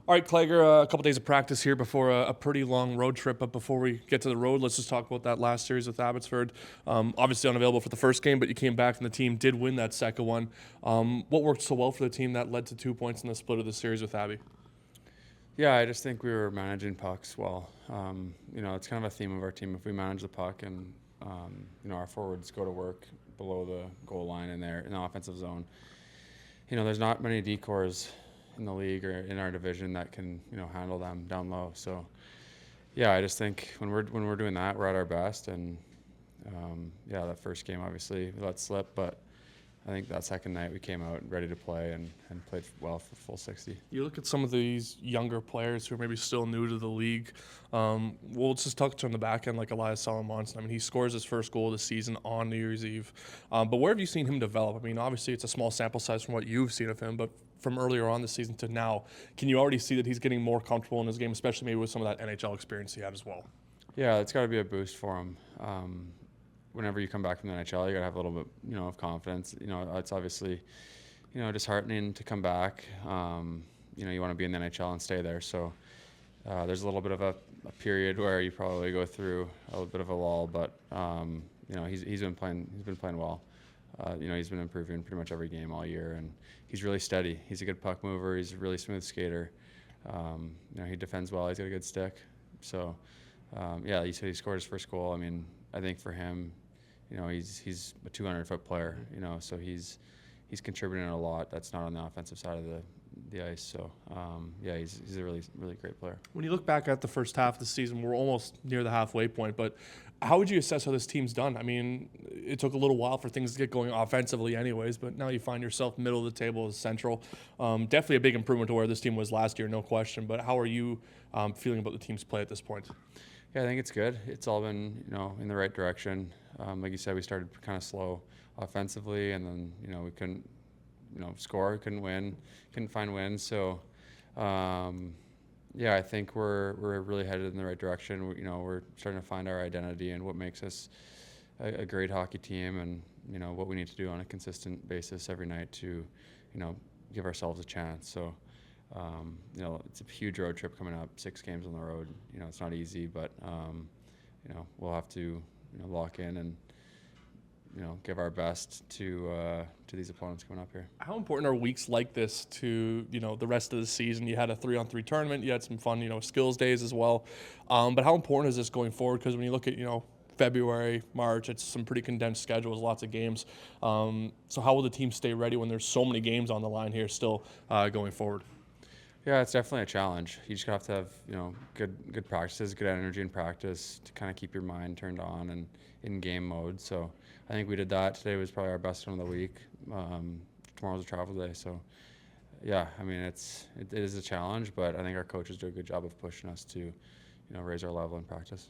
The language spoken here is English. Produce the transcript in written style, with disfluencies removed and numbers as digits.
All right, Clague, a couple days of practice here before a pretty long road trip. But before we get to the road, let's just talk about that last series with Abbotsford. Obviously unavailable for the first game, but you came back and the team did win that second one. What worked so well for the team that led to 2 points in the split of the series with Abby? Yeah, I just think we were managing pucks well. It's kind of a theme of our team. If we manage the puck and our forwards go to work below the goal line in the offensive zone, there's not many decors in the league or in our division that can handle them down low. So yeah, I just think when we're doing that, we're at our best. And that first game obviously we let slip, but I think that second night we came out ready to play and played well for full 60. You look at some of these younger players who are maybe still new to the league. Let's just touch on the back end, like Elias Salamonson. I mean, he scores his first goal of the season on New Year's Eve. But where have you seen him develop? I mean, obviously it's a small sample size from what you've seen of him, but from earlier on this season to now, can you already see that he's getting more comfortable in his game, especially maybe with some of that NHL experience he had as well? Yeah, it's got to be a boost for him. Whenever you come back from the NHL, you got to have a little bit, of confidence. It's obviously, disheartening to come back. You want to be in the NHL and stay there. So there's a little bit of a period where you probably go through a little bit of a lull, but he's been playing well. He's been improving pretty much every game all year, and he's really steady. He's a good puck mover. He's a really smooth skater. He defends well. He's got a good stick. So he said he scored his first goal. I mean, I think for him, he's a 200-foot player. So he's contributing a lot. That's not on the offensive side of the ice. So he's a really really great player. When you look back at the first half of the season, we're almost near the halfway point, but how would you assess how this team's done? I mean, it took a little while for things to get going offensively anyways, but now you find yourself middle of the table as Central. Definitely a big improvement to where this team was last year, no question, but how are you feeling about the team's play at this point? Yeah, I think it's good. It's all been, in the right direction. Like you said, we started kind of slow offensively, and then, we couldn't, score, couldn't win, couldn't find wins. So, I think we're really headed in the right direction. We're starting to find our identity and what makes us a great hockey team, and what we need to do on a consistent basis every night to, give ourselves a chance. So, it's a huge road trip coming up. 6 games on the road. It's not easy, but we'll have to lock in and give our best to these opponents coming up here. How important are weeks like this to the rest of the season? You had a 3-on-3 tournament. You had some fun skills days as well. But how important is this going forward? Because when you look at February, March, it's some pretty condensed schedules, lots of games. So how will the team stay ready when there's so many games on the line here still going forward? Yeah, it's definitely a challenge. You just have to have good practices, good energy in practice to kind of keep your mind turned on and in game mode. So I think we did that. Today was probably our best one of the week. Tomorrow's a travel day, so yeah, I mean it is a challenge, but I think our coaches do a good job of pushing us to raise our level in practice.